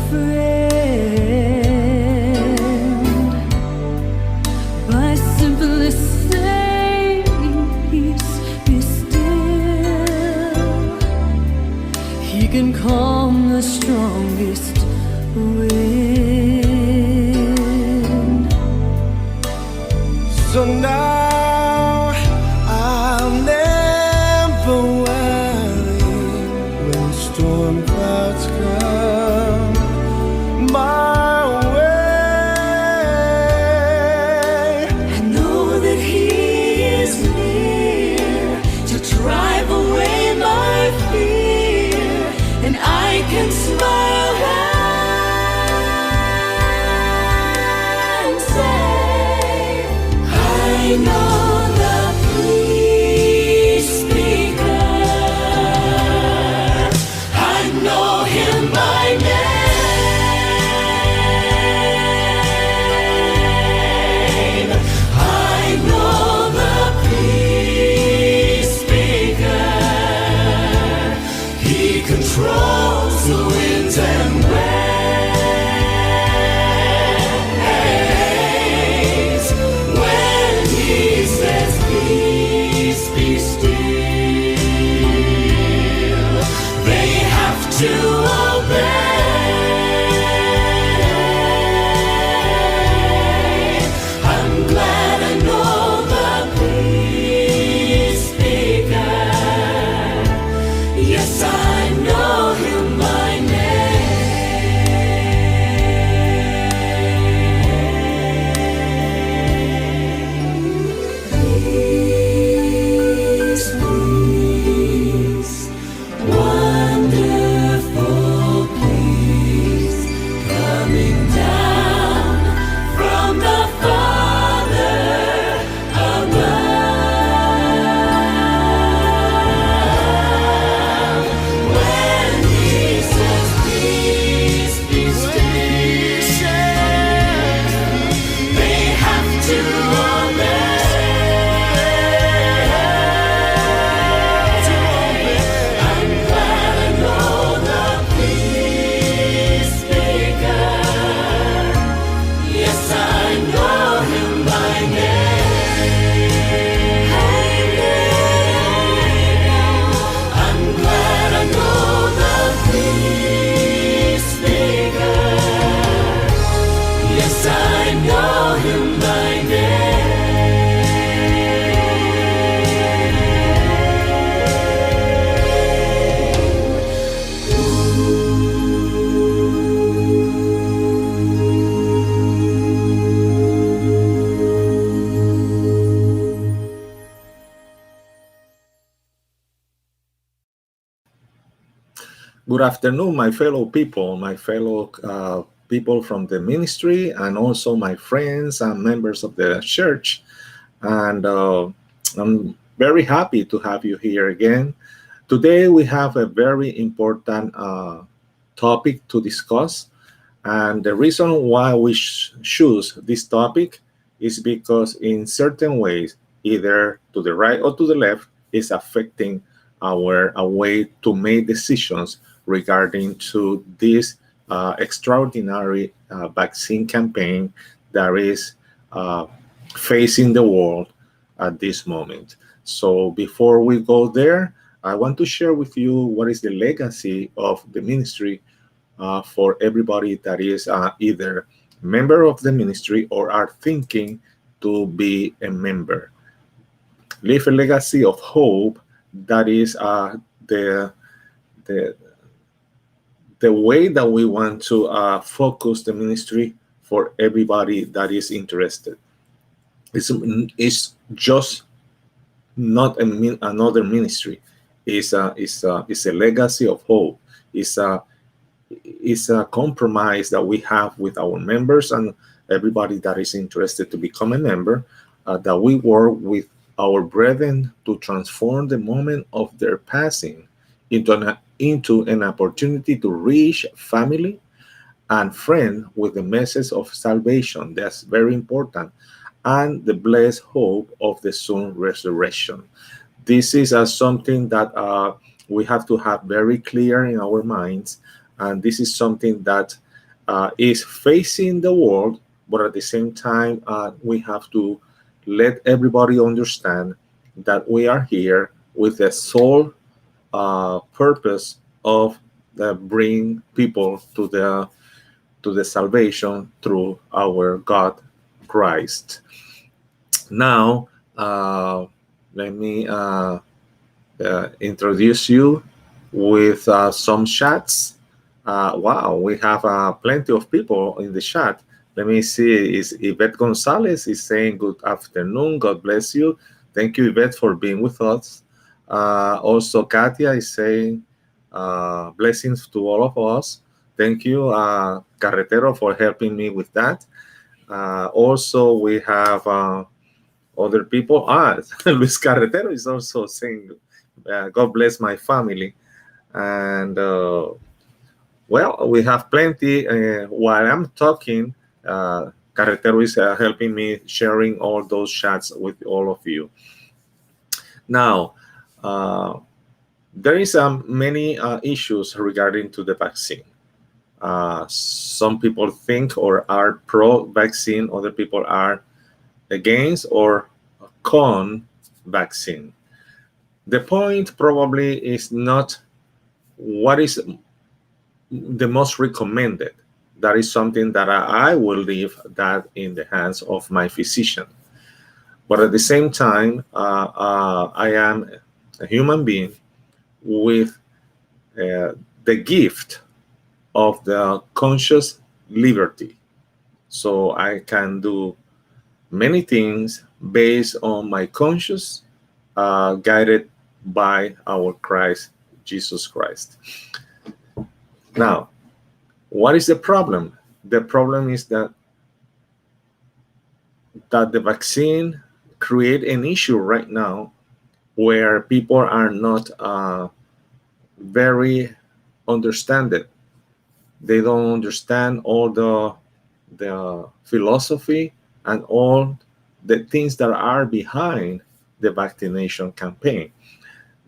friend by simply saying, peace be still. He can calm the strongest wind. So now I'll never worry when storm clouds come my way. I know that He is near to drive away my fear, and I can smile and say, I know the peace speaker. I know Him by name. I know the peace speaker. He controls the winds and waves. When He says, peace be still, they have to obey. I'm glad I know the peace speaker. Yes, I know Him by name. Peace, peace, wonderful peace, coming down from the Father above. When He says, peace be still, they have to obey. I'm glad I know the peace speaker. Yes, I know Him by name. I'm glad I know the peace speaker. Yes, I know Him by name. Good afternoon, my fellow people, my fellow people from the ministry, and also my friends and members of the church. And I'm very happy to have you here again. Today, we have a very important topic to discuss. And the reason why we choose this topic is because, in certain ways, either to the right or to the left, is affecting our way to make decisions regarding to this extraordinary vaccine campaign that is facing the world at this moment. So before we go there, I want to share with you what is the legacy of the ministry for everybody that is either a member of the ministry or are thinking to be a member. Leave a legacy of hope. That is the way that we want to focus the ministry for everybody that is interested. It's just not another ministry. It's a legacy of hope. It's a compromise that we have with our members and everybody that is interested to become a member, that we work with our brethren to transform the moment of their passing into an opportunity to reach family and friend with the message of salvation. That's very important. And the blessed hope of the soon resurrection. This is something that we have to have very clear in our minds. And this is something that is facing the world, but at the same time, we have to let everybody understand that we are here with the sole purpose of bring people to the salvation through our God Christ. Now, let me introduce you with some chats. Wow, we have plenty of people in the chat. Let me see. Is Yvette Gonzalez is saying good afternoon. God bless you. Thank you, Yvette, for being with us. Also, Katia is saying blessings to all of us. Thank you, Carretero, for helping me with that. Also, we have other people. Luis Carretero is also saying, God bless my family. And well, we have plenty. While I'm talking, Carretero is helping me sharing all those chats with all of you. Now, there is many issues regarding to the vaccine. Some people think or are pro-vaccine, other people are against or con vaccine. The point probably is not what is the most recommended. That is something that I will leave that in the hands of my physician. But at the same time, I am a human being with the gift of the conscious liberty. So I can do many things based on my conscious, guided by our Christ, Jesus Christ. Now, what is the problem? The problem is that the vaccine create an issue right now where people are not very understanding. They don't understand all the philosophy and all the things that are behind the vaccination campaign.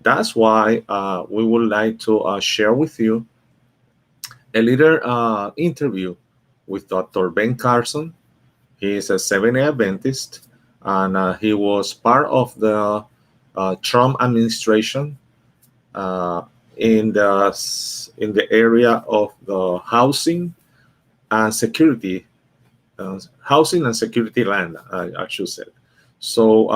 That's why we would like to share with you a little interview with Dr. Ben Carson. He is a Seventh-day Adventist, and he was part of the Trump administration uh, in the area of the housing and security, housing and security land, I should say. So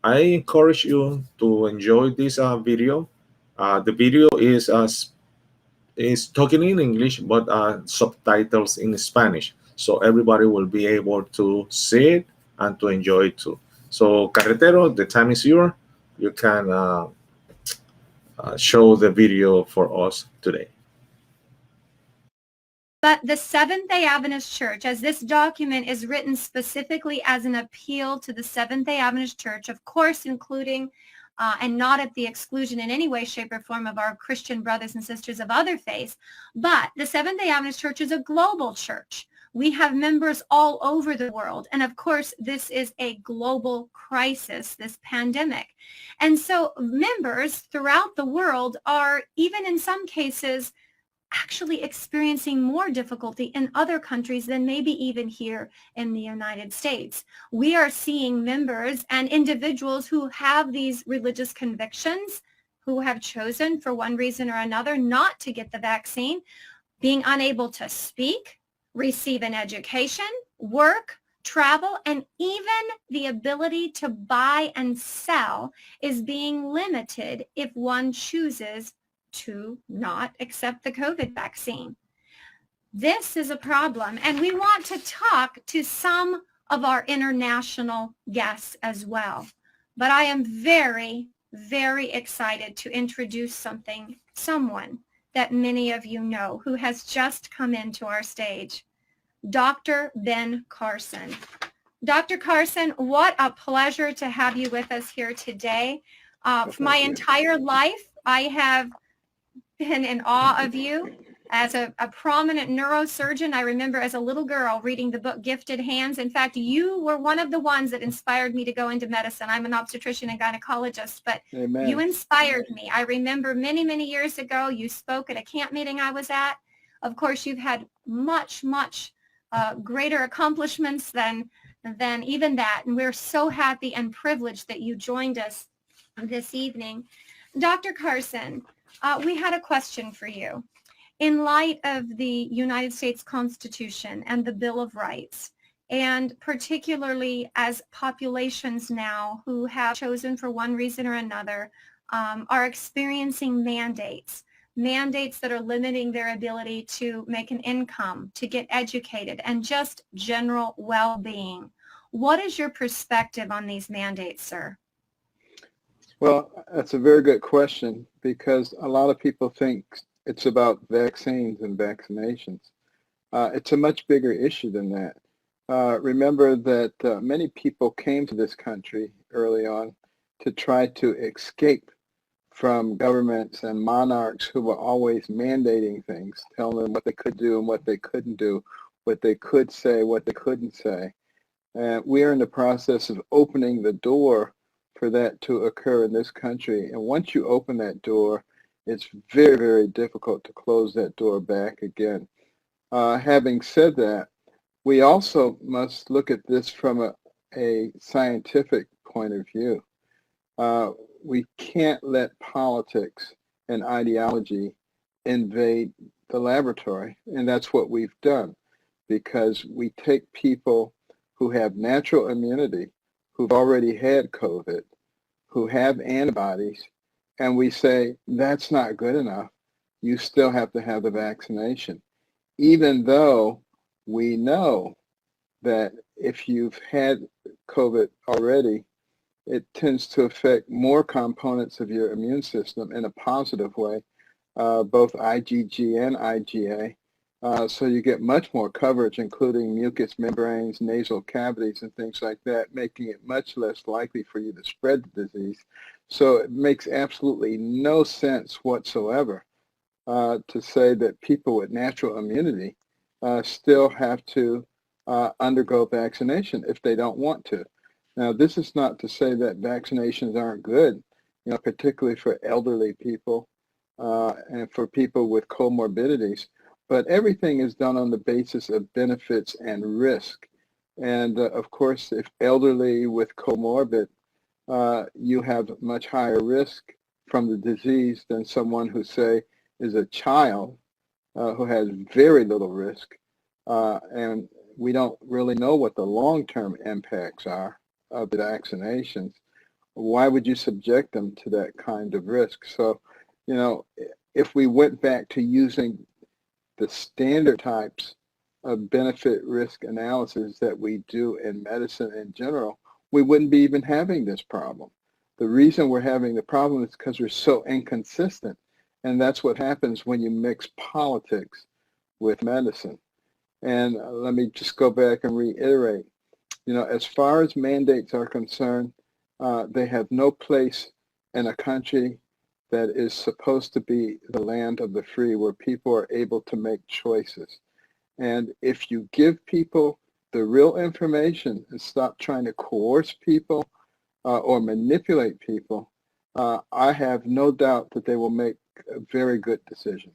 I encourage you to enjoy this video. The video is talking in English, but subtitles in Spanish, so everybody will be able to see it and to enjoy it too. So, Carretero, the time is yours. You can show the video for us today. But the Seventh-day Adventist Church, as this document is written specifically as an appeal to the Seventh-day Adventist Church, of course, including and not at the exclusion in any way, shape, or form of our Christian brothers and sisters of other faiths, but the Seventh-day Adventist Church is a global church. We have members all over the world. And of course, this is a global crisis, this pandemic. And so members throughout the world are, even in some cases, actually experiencing more difficulty in other countries than maybe even here in the United States. We are seeing members and individuals who have these religious convictions, who have chosen for one reason or another not to get the vaccine, being unable to speak, receive an education, work, travel, and even the ability to buy and sell is being limited if one chooses to not accept the COVID vaccine. This is a problem, and we want to talk to some of our international guests as well. But I am very, very excited to introduce someone that many of you know who has just come into our stage, Dr. Ben Carson. Dr. Carson, what a pleasure to have you with us here today. For my entire life, I have been in awe of you. As a prominent neurosurgeon, I remember as a little girl reading the book Gifted Hands. In fact, you were one of the ones that inspired me to go into medicine. I'm an obstetrician and gynecologist, but Amen. you inspired me. I remember many, many years ago, you spoke at a camp meeting I was at. Of course, you've had much, much greater accomplishments than even that. And we're so happy and privileged that you joined us this evening. Dr. Carson, we had a question for you. In light of the United States Constitution and the Bill of Rights, and particularly as populations now who have chosen for one reason or another are experiencing mandates that are limiting their ability to make an income, to get educated, and just general well-being. What is your perspective on these mandates, sir? Well, that's a very good question because a lot of people think it's about vaccines and vaccinations. It's a much bigger issue than that. Remember that many people came to this country early on to try to escape from governments and monarchs who were always mandating things, telling them what they could do and what they couldn't do, what they could say, what they couldn't say. And we are in the process of opening the door for that to occur in this country. And once you open that door, it's very, very difficult to close that door back again. Having said that, we also must look at this from a scientific point of view. We can't let politics and ideology invade the laboratory, and that's what we've done, because we take people who have natural immunity, who've already had COVID, who have antibodies, and we say, that's not good enough. You still have to have the vaccination, even though we know that if you've had COVID already, it tends to affect more components of your immune system in a positive way, both IgG and IgA. So you get much more coverage, including mucous membranes, nasal cavities, and things like that, making it much less likely for you to spread the disease. So it makes absolutely no sense whatsoever to say that people with natural immunity still have to undergo vaccination if they don't want to. Now, this is not to say that vaccinations aren't good, particularly for elderly people and for people with comorbidities. But everything is done on the basis of benefits and risk. And of course, if elderly with comorbid, you have much higher risk from the disease than someone who, say, is a child who has very little risk. And we don't really know what the long-term impacts are of the vaccinations. Why would you subject them to that kind of risk? So, if we went back to using the standard types of benefit risk analysis that we do in medicine in general, we wouldn't be even having this problem. The reason we're having the problem is because we're so inconsistent. And that's what happens when you mix politics with medicine. And let me just go back and reiterate, as far as mandates are concerned, they have no place in a country that is supposed to be the land of the free, where people are able to make choices. And if you give people the real information and stop trying to coerce people or manipulate people, I have no doubt that they will make very good decisions.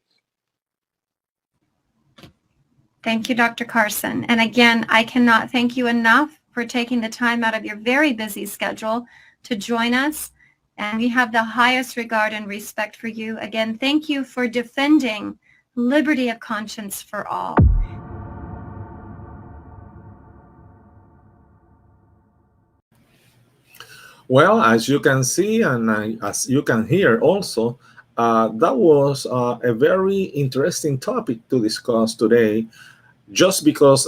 Thank you, Dr. Carson. And again, I cannot thank you enough for taking the time out of your very busy schedule to join us. And we have the highest regard and respect for you. Again, thank you for defending liberty of conscience for all. Well, as you can see and as you can hear also, that was a very interesting topic to discuss today, just because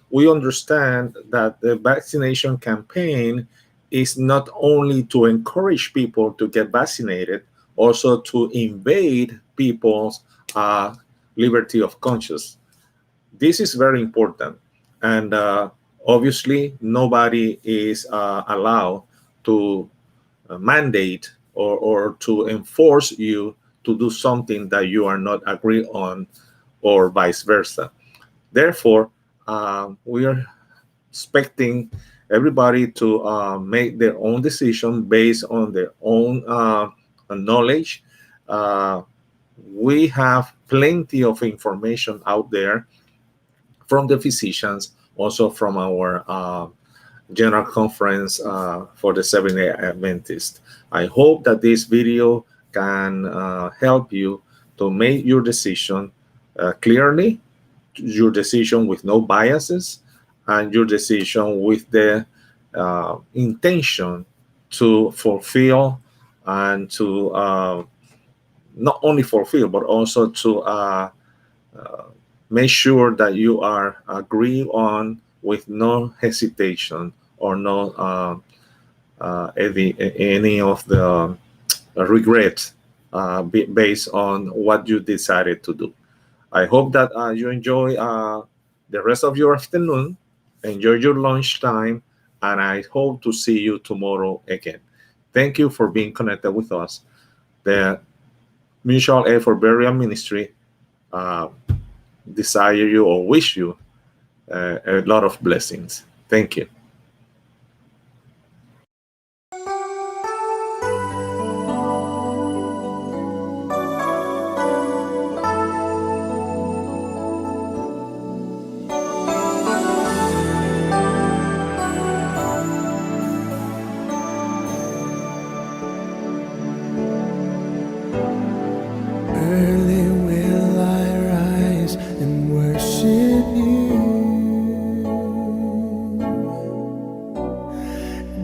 we understand that the vaccination campaign is not only to encourage people to get vaccinated, also to invade people's liberty of conscience. This is very important. And obviously, nobody is allowed to mandate or to enforce you to do something that you are not agree on, or vice versa. Therefore, we are expecting everybody to make their own decision based on their own knowledge, We have plenty of information out there from the physicians, also from our General Conference for the Seventh-day Adventist. I hope that this video can help you to make your decision clearly, your decision with no biases, and your decision with the intention to fulfill and to not only fulfill, but also to make sure that you are agree on with no hesitation or no any of the regret based on what you decided to do. I hope that you enjoy the rest of your afternoon, enjoy your lunchtime, and I hope to see you tomorrow again. Thank you for being connected with us. The Mutual Effort Burial Ministry uh, desire you or wish you a lot of blessings. Thank you. Early will I rise and worship you,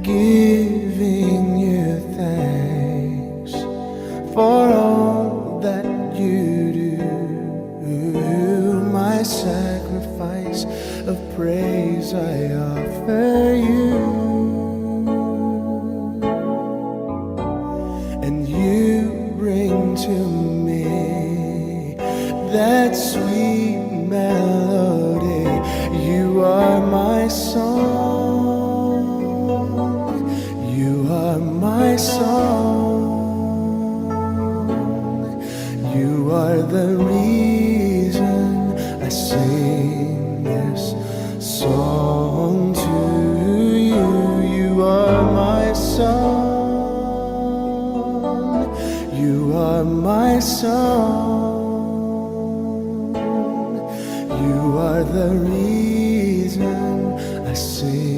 giving you thanks for all that you do. My sacrifice of praise I offer you, and you bring to me that sweet melody. You are my song, you are my song, you are the reason I sing this song to you. You are my song, you are my song, you are the reason I sing